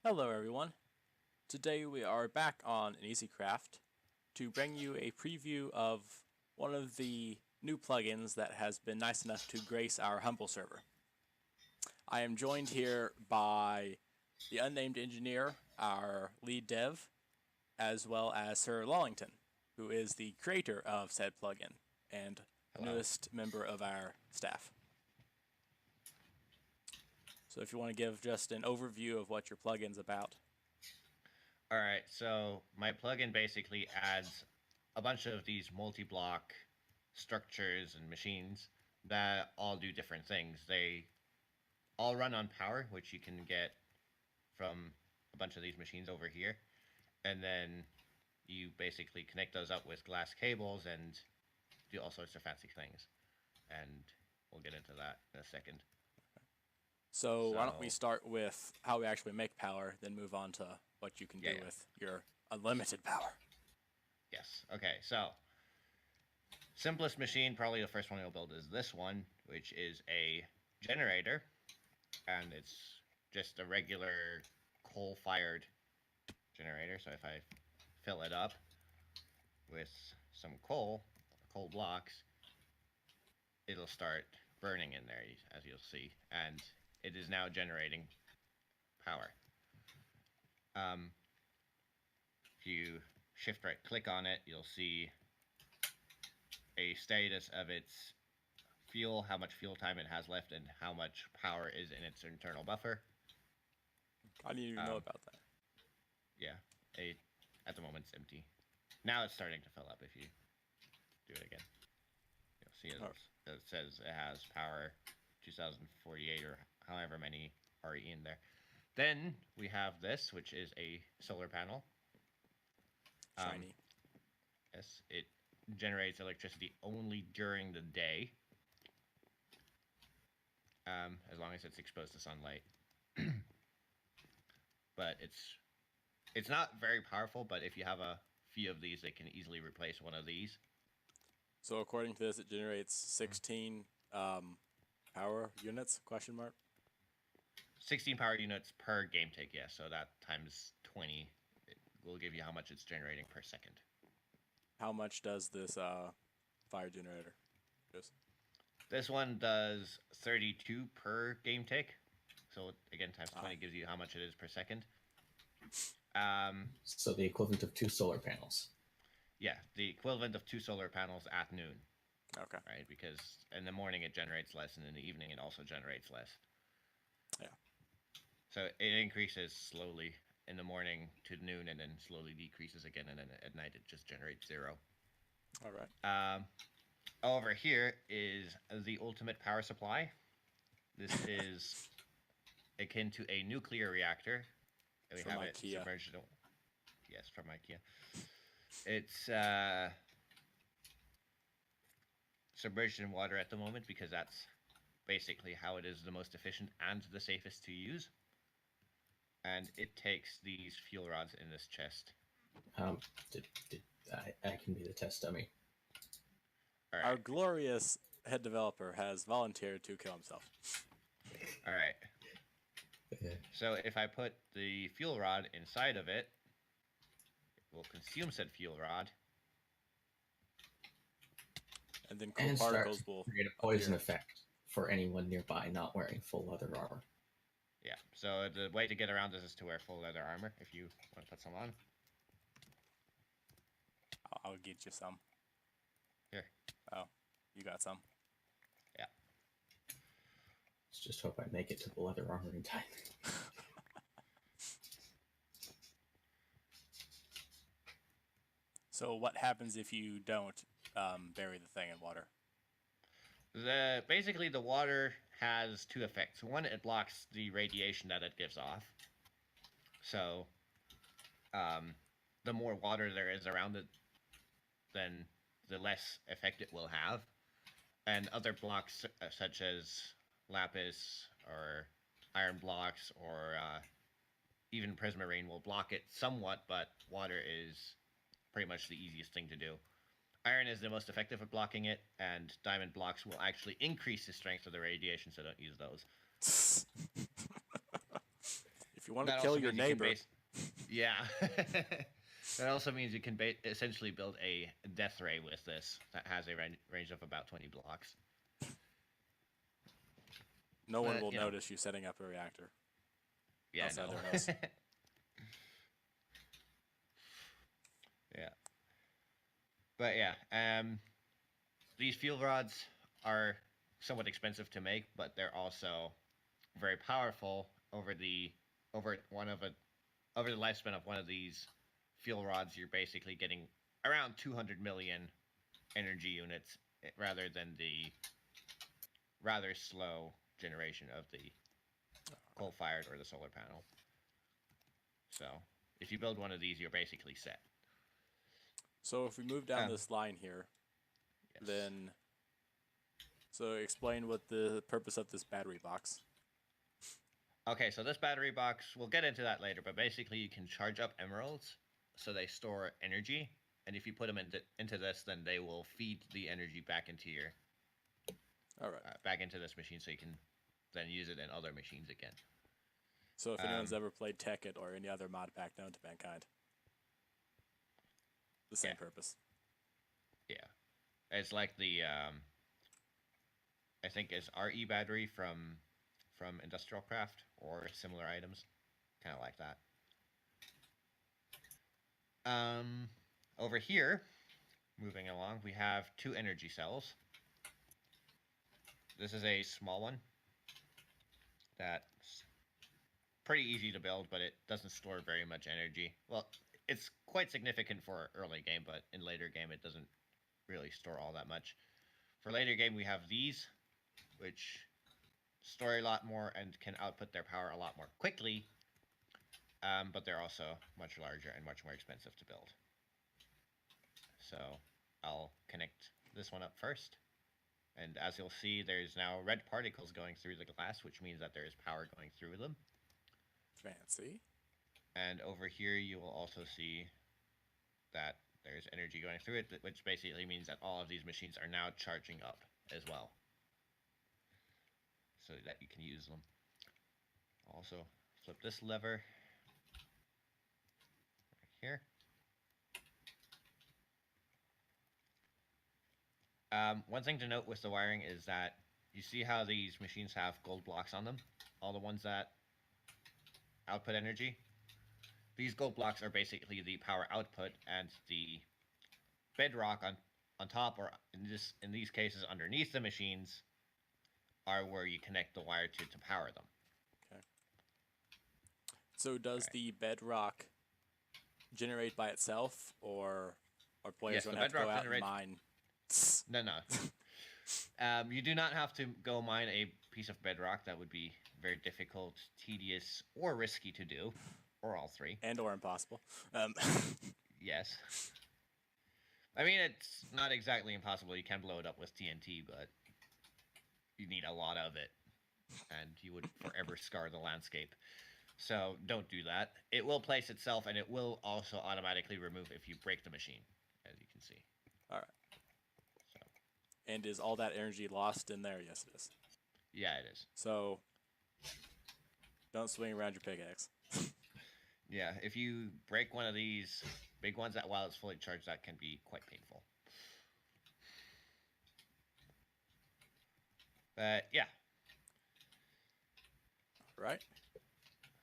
Hello everyone. Today we are back on Inizicraft to bring you a preview of one of the new plugins that has been nice enough to grace our humble server. I am joined here by the unnamed engineer, our lead dev, as well as Sir Lawlington, who is the creator of said plugin and Hello. newest member of our staff. So if you want to give just an overview of what your plugin's about. All right, so my plugin basically adds a bunch of these multi-block structures and machines that all do different things. They all run on power, which you can get from a bunch of these machines over here. And then you basically connect those up with glass cables and do all sorts of fancy things. And we'll get into that in a second. So why don't we So, start with how we actually make power, then move on to what you can do yeah. with your unlimited power. Yes. Okay, so simplest machine, probably the first one you'll build is this one, which is a generator, and it's just a regular coal-fired generator. So if I fill it up with some coal blocks, it'll start burning in there, as you'll see, and it is now generating power. If you shift right click on it, you'll see a status of its fuel, how much fuel time it has left, and how much power is in its internal buffer. I didn't even know about that. Yeah, at the moment it's empty. Now it's starting to fill up if you do it again. You'll see it says it has power 2048 or however many are in there. Then we have this, which is a solar panel. Shiny. Yes, it generates electricity only during the day, as long as it's exposed to sunlight. But it's not very powerful, but if you have a few of these, they can easily replace one of these. So according to this, it generates 16 power units, question mark. 16 power units per game take, yeah, so that times 20 it will give you how much it's generating per second. How much does this fire generator do? This one does 32 per game take. So again, times 20 gives you how much it is per second. So the equivalent of 2 solar panels. Yeah, the equivalent of 2 solar panels at noon. Okay. Right, because in the morning it generates less, and in the evening it also generates less. Yeah. So it increases slowly in the morning to noon, and then slowly decreases again, and then at night it just generates 0. All right. Over here is the ultimate power supply. This is akin to a nuclear reactor. We From have it IKEA. submerged. Yes, from IKEA. It's submerged in water at the moment because that's basically how it is the most efficient and the safest to use. And it takes these fuel rods in this chest. I can be the test dummy. All Our right. glorious head developer has volunteered to kill himself. All right. So if I put the fuel rod inside of it, it will consume said fuel rod. And then cool And particles start will to create a poison appear. effect for anyone nearby not wearing full leather armor. Yeah. So the way to get around this is to wear full leather armor if you want to put some on. I'll get you some. Here. Oh, you got some. Yeah. Let's just hope I make it to the leather armor in time. So what happens if you don't bury the thing in water? Basically the water has 2 effects. One, it blocks the radiation that it gives off. So the more water there is around it, then the less effect it will have. And other blocks such as lapis or iron blocks or even prismarine will block it somewhat, but water is pretty much the easiest thing to do. Iron is the most effective at blocking it, and diamond blocks will actually increase the strength of the radiation, so don't use those. If you want to That kill also your means you can neighbor, yeah. That also means you can essentially build a death ray with this that has a range of about 20 blocks. no one But, will you know. notice you setting up a reactor. Yeah, Outside no. their house. Yeah. But yeah, these fuel rods are somewhat expensive to make, but they're also very powerful over the lifespan of one of these fuel rods. You're basically getting around 200 million energy units rather than the rather slow generation of the coal-fired or the solar panel. So, if you build one of these, you're basically set. So if we move down Um, this line here, Yes. then so explain what the purpose of this battery box. Okay, so this battery box, we'll get into that later, but basically you can charge up emeralds so they store energy, and if you put them into this, then they will feed the energy back into your All right. back into this machine, so you can then use it in other machines again. So if anyone's ever played Tekkit or any other mod pack known to mankind, the same purpose. Yeah, it's like the I think it's RE battery from Industrialcraft or similar items, kind of like that. Over here, moving along, we have 2 energy cells. This is a small one that's pretty easy to build, but it doesn't store very much energy. Well, it's quite significant for early game, but in later game it doesn't really store all that much. For later game, we have these, which store a lot more and can output their power a lot more quickly, but they're also much larger and much more expensive to build. So I'll connect this one up first. And as you'll see, there's now red particles going through the glass, which means that there is power going through them. Fancy. And over here, you will also see that there's energy going through it, which basically means that all of these machines are now charging up as well, so that you can use them. Also, flip this lever right here. One thing to note with the wiring is that you see how these machines have gold blocks on them? All the ones that output energy? These gold blocks are basically the power output, and the bedrock on top, or in these cases underneath the machines, are where you connect the wire to power them. Okay. So does the bedrock generate by itself, or players Yes, the don't have to go bedrock out and generates- mine? No. You do not have to go mine a piece of bedrock. That would be very difficult, tedious, or risky to do, or all three. And or impossible. Yes. I mean, it's not exactly impossible. You can blow it up with TNT, but you need a lot of it, and you would forever scar the landscape. So don't do that. It will place itself, and it will also automatically remove if you break the machine, as you can see. All right. And is all that energy lost in there? Yes, it is. Yeah, it is. So don't swing around your pickaxe. Yeah, if you break one of these big ones while it's fully charged, that can be quite painful. But yeah. Right.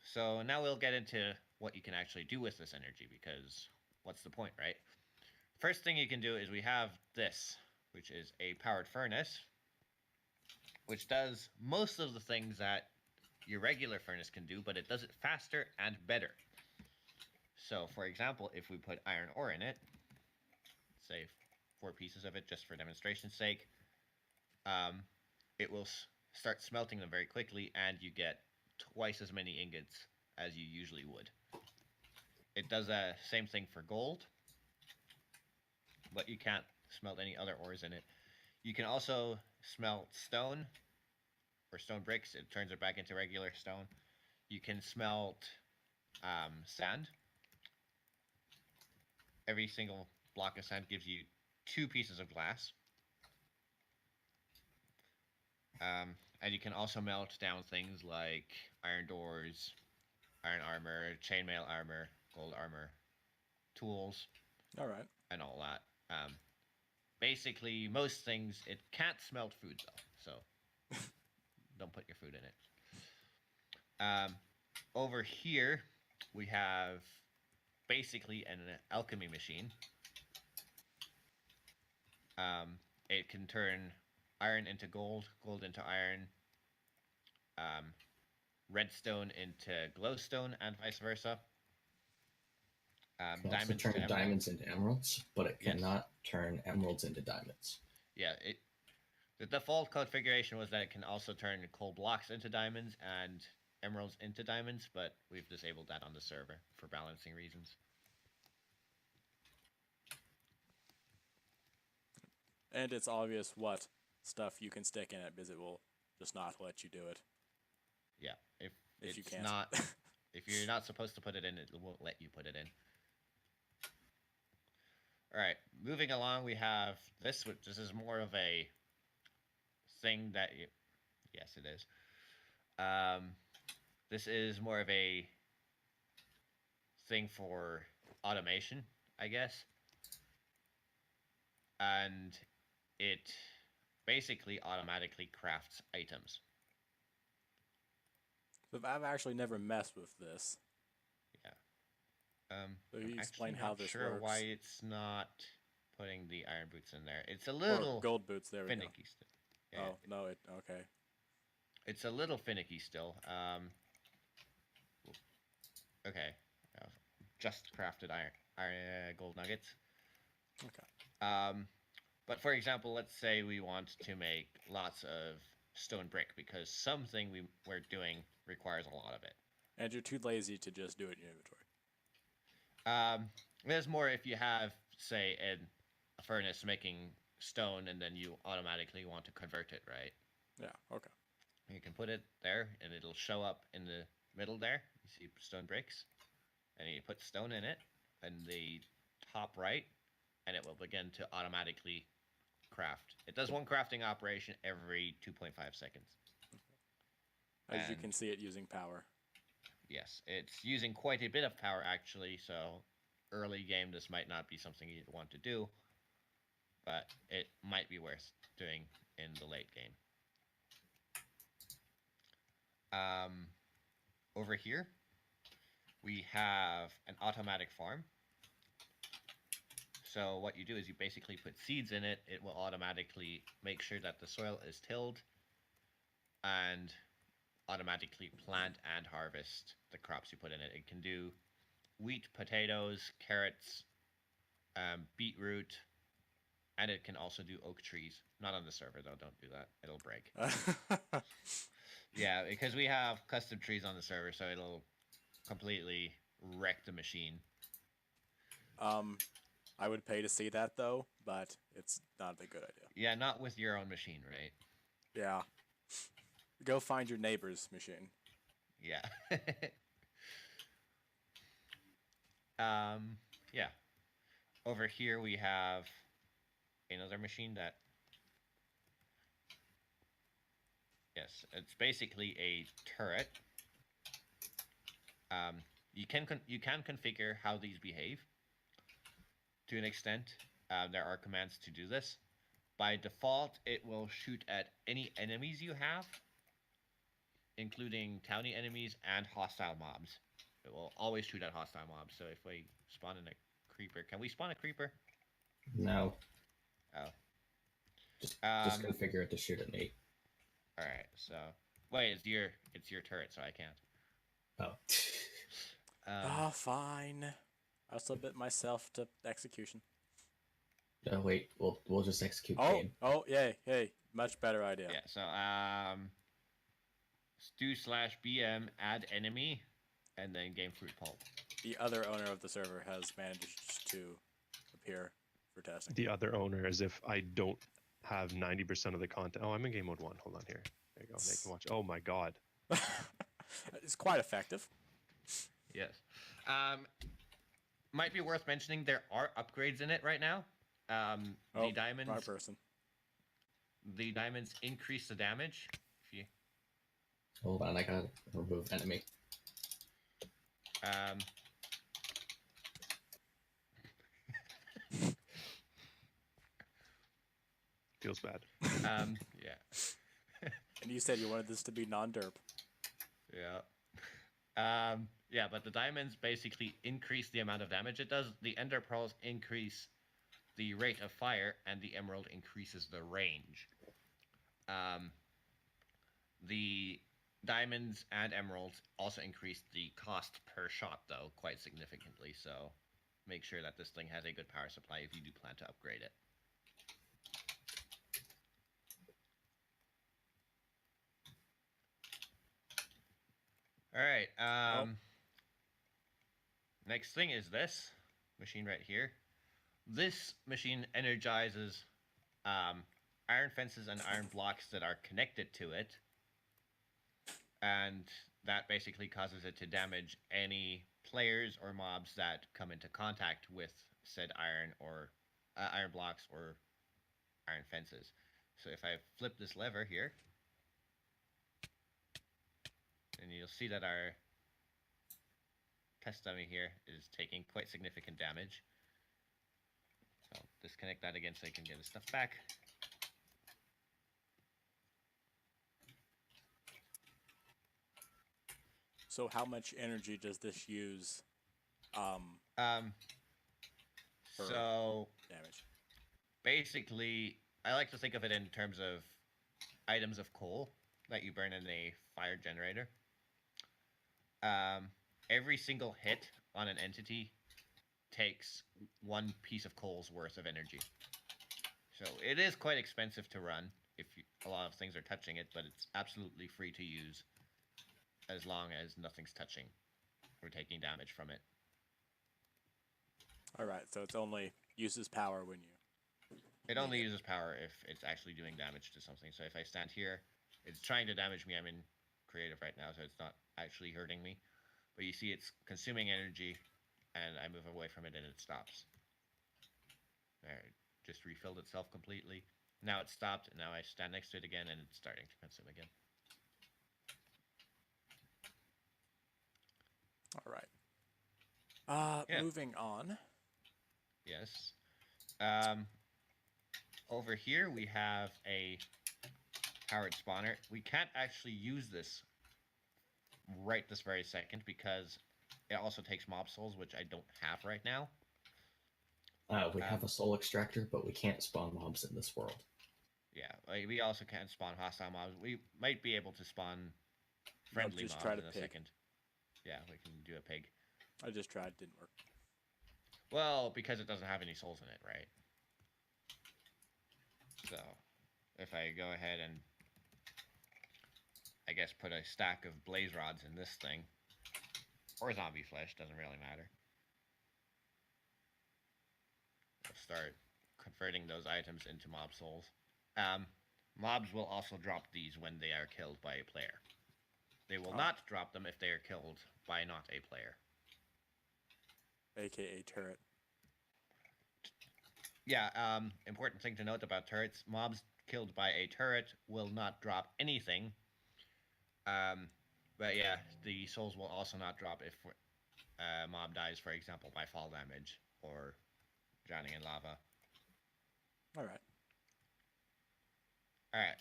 So now we'll get into what you can actually do with this energy, because what's the point, right? First thing you can do is we have this, which is a powered furnace, which does most of the things that your regular furnace can do, but it does it faster and better. So, for example, if we put iron ore in it, say 4 pieces of it just for demonstration's sake, it will start smelting them very quickly, and you get twice as many ingots as you usually would. It does the same thing for gold, but you can't smelt any other ores in it. You can also smelt stone or stone bricks. It turns it back into regular stone. You can smelt sand. Every single block of sand gives you 2 pieces of glass. And you can also melt down things like iron doors, iron armor, chainmail armor, gold armor, tools, All right. and all that. Basically, most things, it can't smelt food though, so don't put your food in it. Over here, we have basically an alchemy machine. It can turn iron into gold, gold into iron, redstone into glowstone, and vice versa. It can also Diamonds turn to emerald. diamonds into emeralds, but it Yes. cannot turn emeralds into diamonds. Yeah, the default configuration was that it can also turn coal blocks into diamonds and emeralds into diamonds, but we've disabled that on the server for balancing reasons. And it's obvious what stuff you can stick in it because it will just not let you do it. Yeah, if you it's can't. not, if you're not supposed to put it in, it won't let you put it in. All right, moving along, we have this. This is more of a thing that yes, it is. This is more of a thing for automation, I guess. And it basically automatically crafts items. But I've actually never messed with this. Yeah. So you I'm explain actually how not this sure works. why it's not putting the iron boots in there. It's a Or little gold boots, there we go. finicky still. Yeah, Oh, no, okay. it's a little finicky still. Okay. Just crafted iron gold nuggets. Okay. But for example, let's say we want to make lots of stone brick because something we're doing requires a lot of it. And you're too lazy to just do it in your inventory. There's more if you have, say, a furnace making stone and then you automatically want to convert it, right? Yeah, okay. You can put it there and it'll show up in the middle there. You see stone bricks. And you put stone in it in the top right and it will begin to automatically craft. It does one crafting operation every 2.5 seconds. As you can see it using power. Yes, it's using quite a bit of power actually, so early game this might not be something you'd want to do, but it might be worth doing in the late game. Over here, we have an automatic farm. So what you do is you basically put seeds in it. It will automatically make sure that the soil is tilled and automatically plant and harvest the crops you put in it. It can do wheat, potatoes, carrots, beetroot, and it can also do oak trees. Not on the server though, don't do that. It'll break. Yeah, because we have custom trees on the server, so it'll completely wreck the machine. I would pay to see that though, but it's not a good idea. Yeah, not with your own machine, right? Yeah. Go find your neighbor's machine. Yeah. Yeah. Over here we have another machine that... Yes, it's basically a turret. You can configure how these behave. To an extent, there are commands to do this. By default, it will shoot at any enemies you have, including townie enemies and hostile mobs. It will always shoot at hostile mobs. So if we spawn in a creeper, can we spawn a creeper? No. Oh. Just configure it to shoot at me. All right. So wait, it's your turret, so I can't. Oh. Fine. I'll submit myself to execution. No, wait. We'll just execute game. Oh, yay. Much better idea. Yeah. So stu/bm add enemy, and then game fruit pulp. The other owner of the server has managed to appear for testing. The other owner, as if I don't have 90% of the content. Oh, I'm in game mode 1. Hold on here. There you go. They can watch. Oh my god. It's quite effective. Yes. Might be worth mentioning there are upgrades in it right now. The diamonds. Wrong person. The diamonds increase the damage. If you... Hold on, I gotta remove enemy. Um, Feels bad. yeah. And you said you wanted this to be non-derp. Yeah. Yeah, but the diamonds basically increase the amount of damage it does. The ender pearls increase the rate of fire, and the emerald increases the range. The diamonds and emeralds also increase the cost per shot, though, quite significantly. So make sure that this thing has a good power supply if you do plan to upgrade it. All right. Next thing is this machine right here. This machine energizes iron fences and iron blocks that are connected to it, and that basically causes it to damage any players or mobs that come into contact with said iron or iron blocks or iron fences. So if I flip this lever here, and you'll see that our test dummy here is taking quite significant damage. So I'll disconnect that again so I can get his stuff back. So how much energy does this use So damage? basically, I like to think of it in terms of items of coal that you burn in a fire generator. Every single hit on an entity takes one piece of coal's worth of energy. So it is quite expensive to run if a lot of things are touching it, but it's absolutely free to use as long as nothing's touching or taking damage from it. All right, so it's only uses power when you... It only uses power if it's actually doing damage to something. So if I stand here, it's trying to damage me. I'm in creative right now, so it's not actually hurting me. But you see it's consuming energy, and I move away from it and it stops. There, it just refilled itself completely. Now it stopped, and now I stand next to it again, and it's starting to consume again. All right. Yeah. Moving on. Yes. Over here we have a powered spawner. We can't actually use this right this very second because it also takes mob souls, which I don't have right now. We have a soul extractor, but we can't spawn mobs in this world. Yeah, we also can't spawn hostile mobs. We might be able to spawn friendly just mobs try in to a pig. second. Yeah, we can do a pig. I just tried, didn't work. Well, because it doesn't have any souls in it, right? So, if I go ahead and, I guess, put a stack of blaze rods in this thing, or zombie flesh, doesn't really matter. We'll start converting those items into mob souls. Mobs will also drop these when they are killed by a player. They will not drop them if they are killed by not a player. AKA turret. Yeah, important thing to note about turrets. Mobs killed by a turret will not drop anything. But yeah, the souls will also not drop if a mob dies, for example, by fall damage or drowning in lava. All right. Alright.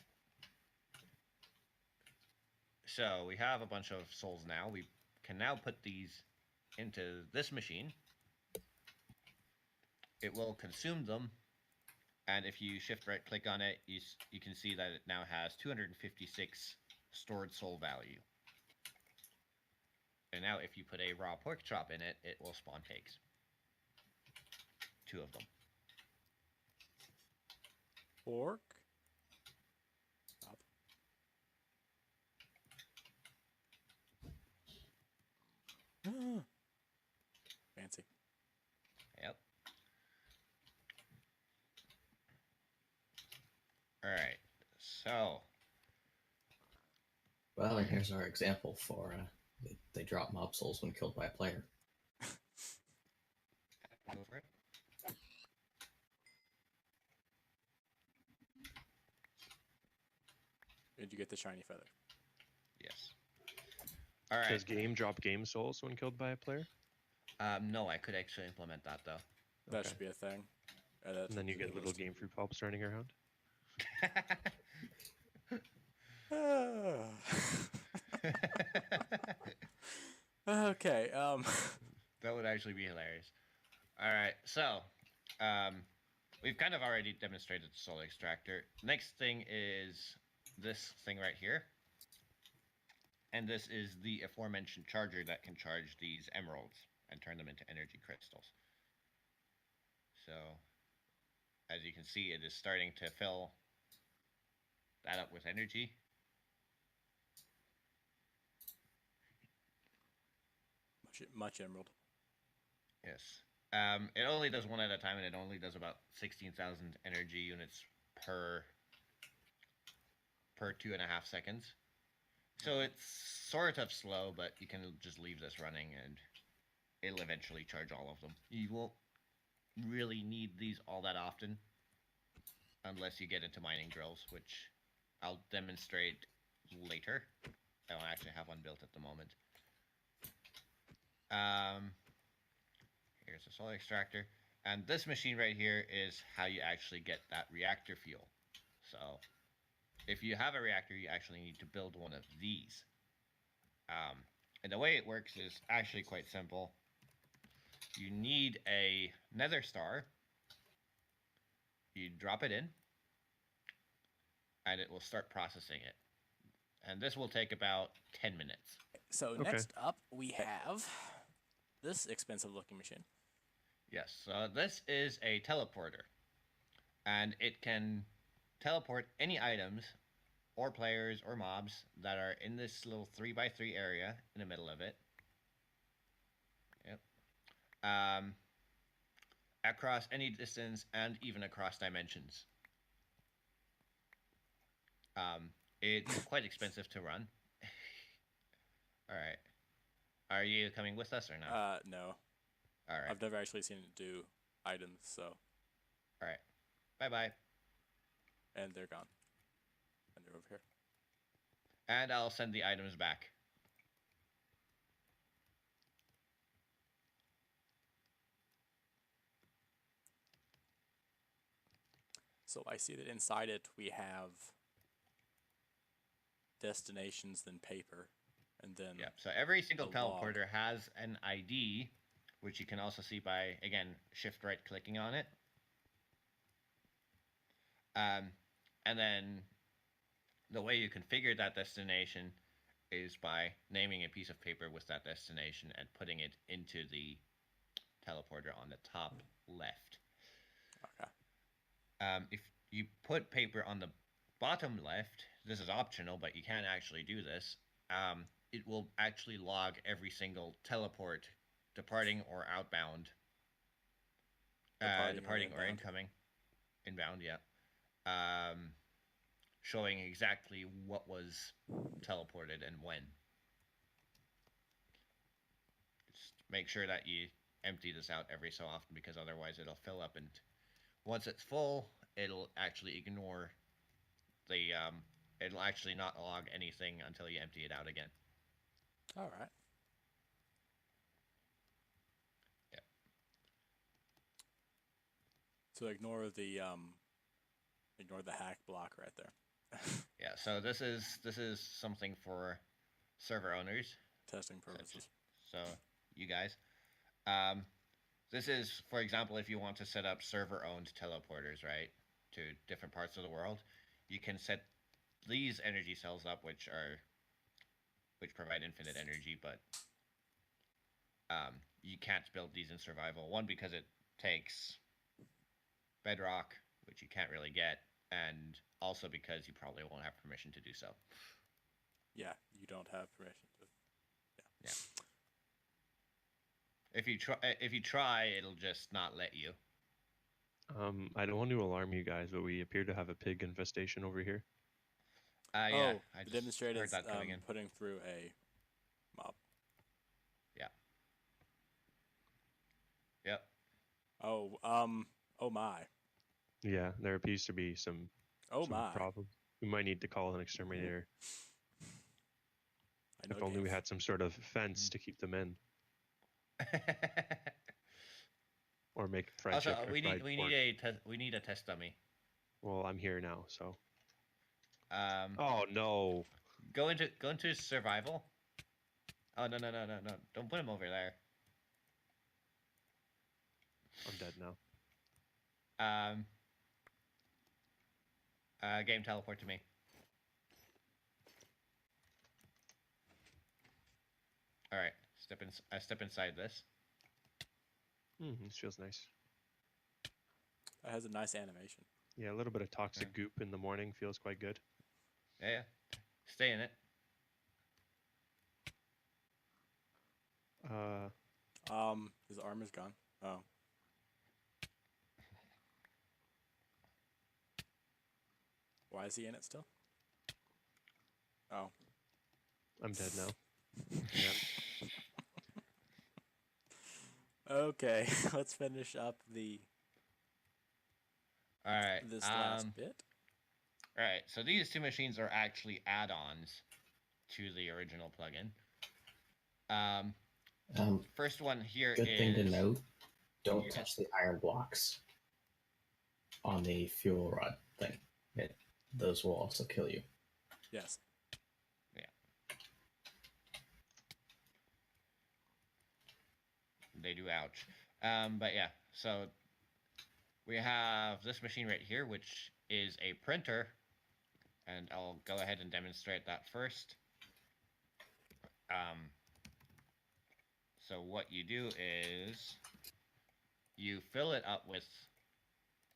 So we have a bunch of souls now. We can now put these into this machine. It will consume them, and if you shift right click on it, you can see that it now has 256 stored soul value. And now if you put a raw pork chop in it, it will spawn pigs. 2 of them. Pork. Fancy. Yep. Alright, so... Well, and here's our example for they drop mob souls when killed by a player. Go for it. Did you get the shiny feather? Yes. All right. Does game drop game souls when killed by a player? No, I could actually implement that though. That Okay. should be a thing. Add that And to then the you get to-do little list. game fruit pops running around. Okay. That would actually be hilarious. All right, so we've kind of already demonstrated the soul extractor. Next thing is this thing right here. And this is the aforementioned charger that can charge these emeralds and turn them into energy crystals. So, as you can see, it is starting to fill that up with energy. much emerald. Yes. It only does one at a time, and it only does about 16,000 energy units per 2.5 seconds. So it's sort of slow, but you can just leave this running, and it'll eventually charge all of them. You won't really need these all that often, unless you get into mining drills, which I'll demonstrate later. I don't actually have one built at the moment. Here's a solar extractor. And this machine right here is how you actually get that reactor fuel. So, if you have a reactor, you actually need to build one of these. And the way it works is actually quite simple. You need a nether star. You drop it in, and it will start processing it. And this will take about 10 minutes. So Okay. next up, we have this expensive looking machine. Yes, so this is a teleporter. And it can teleport any items or players or mobs that are in this little 3x3 area in the middle of it. Yep. Across any distance and even across dimensions. It's quite expensive to run. All right. Are you coming with us or not? No. All right. I've never actually seen it do items, so. All right. Bye-bye. And they're gone. And they're over here. And I'll send the items back. So I see that inside it we have destinations, then paper, and then Yeah. So every single a log. teleporter has an ID, which you can also see by, again, shift right clicking on it. And then the way you configure that destination is by naming a piece of paper with that destination and putting it into the teleporter on the top left. Okay. If you put paper on the bottom left, this is optional, but you can actually do this. It will actually log every single teleport, departing or outbound. Departing or incoming. Inbound, yeah. Showing exactly what was teleported and when. Just make sure that you empty this out every so often, because otherwise it'll fill up, and once it's full, it'll actually ignore the it'll actually not log anything until you empty it out again. All right. Yep. So ignore the hack block right there. Yeah, so this is something for server owners. Testing purposes. So you guys, this is, for example, if you want to set up server-owned teleporters, right, to different parts of the world, you can set these energy cells up, which provide infinite energy, but you can't build these in survival. One, because it takes Bedrock, which you can't really get, and also because you probably won't have permission to do so. Yeah, you don't have permission to. Yeah. If you try, it'll just not let you. I don't want to alarm you guys, but we appear to have a pig infestation over here. Yeah, I the just demonstrator heard is that coming in. putting through a mob. Yeah. Yep. Oh my. Yeah, there appears to be some Oh my. problems. We might need to call an exterminator. If only we had some sort of fence to keep them in, or make fried Also, chicken. we fried pork. need a test dummy. Well, I'm here now, so. Um, Oh no! go into survival. Oh no! Don't put him over there. I'm dead now. Game teleport to me. All right, step inside this. This feels nice. It has a nice animation. Yeah, a little bit of toxic goop in the morning feels quite good. Yeah. Stay in it. His armor's gone. Oh. Why is he in it still? Oh. I'm dead now. Yeah. Okay, let's finish up All right. this last bit. All right. So these two machines are actually add-ons to the original plugin. First one here good is... thing to note, don't touch the iron blocks on the fuel rod thing. Those will also kill you. Yes. Yeah. They do ouch. But yeah, so we have this machine right here, which is a printer, and I'll go ahead and demonstrate that first. So what you do is you fill it up with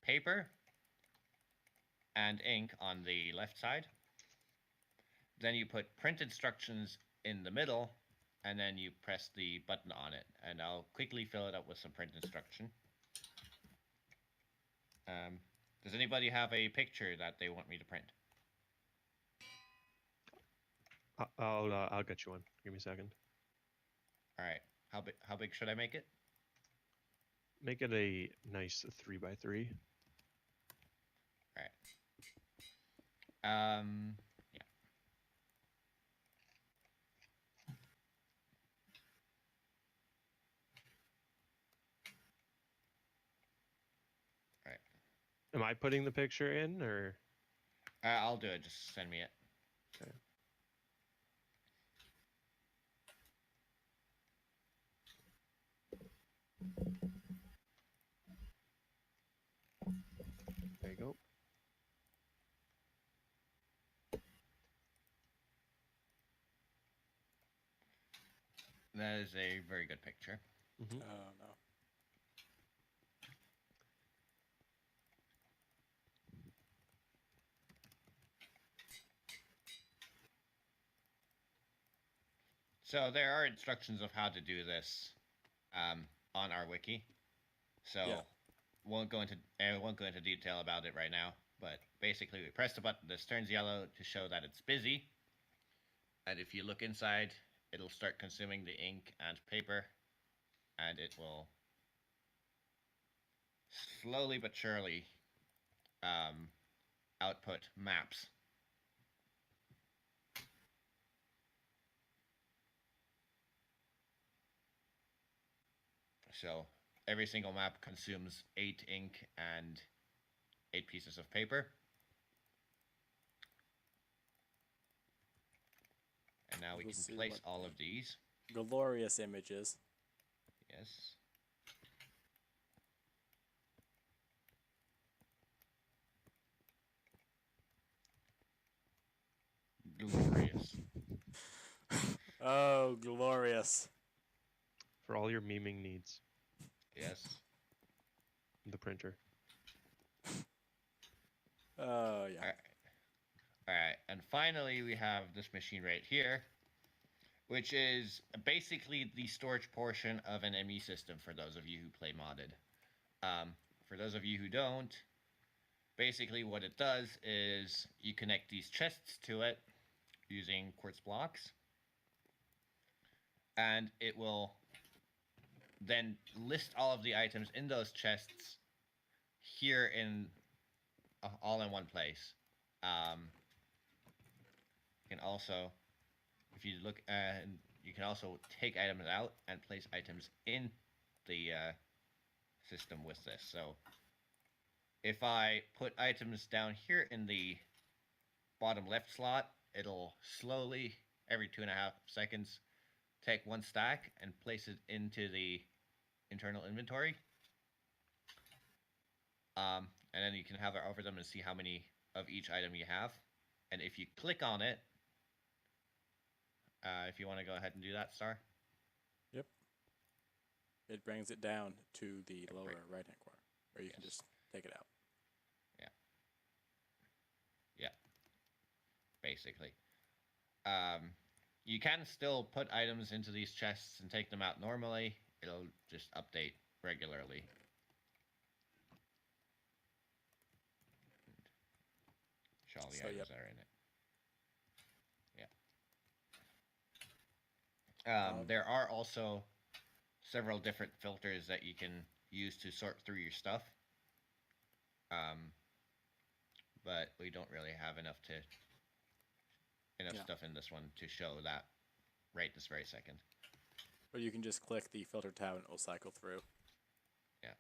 paper and ink on the left side. Then you put print instructions in the middle, and then you press the button on it. And I'll quickly fill it up with some print instruction. Does anybody have a picture that they want me to print? I'll get you one. Give me a second. All right. How big should I make it? Make it a nice 3x3. All right. Yeah. All right. Am I putting the picture in, or? I'll do it. Just send me it. Okay. There you go. That is a very good picture. Oh no. So there are instructions of how to do this on our wiki. So won't go into detail about it right now. But basically, we press the button. This turns yellow to show that it's busy. And if you look inside, it'll start consuming the ink and paper, and it will slowly but surely output maps. So every single map consumes 8 ink and 8 pieces of paper. And now we can place all of these. Glorious images. Yes. Glorious. Oh, glorious. For all your memeing needs. Yes. The printer. Oh, yeah. All right. And finally, we have this machine right here, which is basically the storage portion of an ME system for those of you who play modded. For those of you who don't, basically what it does is you connect these chests to it using quartz blocks, and it will then list all of the items in those chests here in all in one place. You can also, if you look, and you can also take items out and place items in the system with this. So if I put items down here in the bottom left slot, it'll slowly, every 2.5 seconds, take one stack and place it into the internal inventory. And then you can hover over them and see how many of each item you have. And if you click on it, if you want to go ahead and do that, Star. Yep. It brings it down to the lower Right. right-hand corner, or you can Yes. just take it out. Basically. You can still put items into these chests and take them out normally. It'll just update regularly. Show all the So, items yep. that are in it. Yeah. There are also several different filters that you can use to sort through your stuff. But we don't really have enough Yeah. stuff in this one to show that right this very second. Or you can just click the filter tab and it will cycle through. Yeah.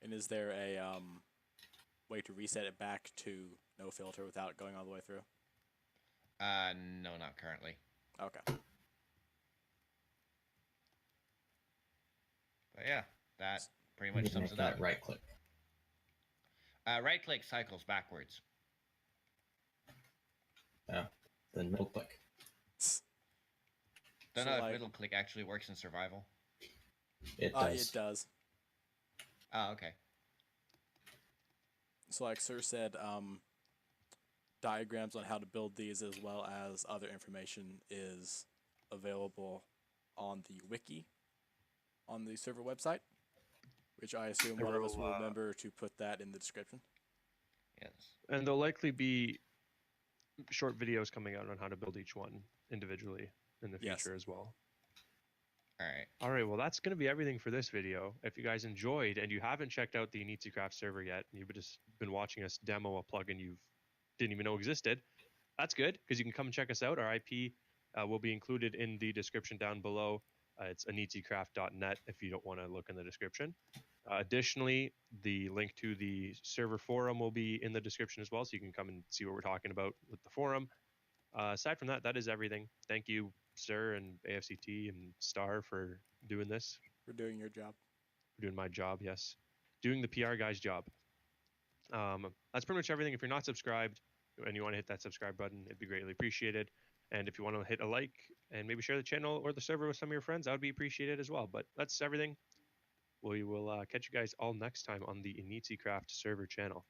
And is there a way to reset it back to no filter without going all the way through? No, not currently. Okay. But yeah, that pretty You much can sums make it up. that right click. Right click cycles backwards. Then middle click. Don't So, know if like- middle click actually works in survival. It does. It does. Oh, okay. So like Sir said, diagrams on how to build these as well as other information is available on the wiki on the server website, which I assume one of us will remember to put that in the description. Yes. And there'll likely be short videos coming out on how to build each one individually in the Yes. future as well. All right. All right, well, that's going to be everything for this video. If you guys enjoyed and you haven't checked out the Inizicraft server yet, and you've just been watching us demo a plugin you didn't even know existed, that's good because you can come and check us out. Our IP will be included in the description down below. It's inizicraft.net if you don't want to look in the description. Additionally, the link to the server forum will be in the description as well, so you can come and see what we're talking about with the forum. Aside from that, that is everything. Thank you, Sir, and AFCT and Star for doing this. For doing your job. For doing my job, yes. Doing the PR guy's job. That's pretty much everything. If you're not subscribed and you want to hit that subscribe button, it'd be greatly appreciated. And if you want to hit a like and maybe share the channel or the server with some of your friends, that would be appreciated as well. But that's everything. We will catch you guys all next time on the Inizicraft server channel.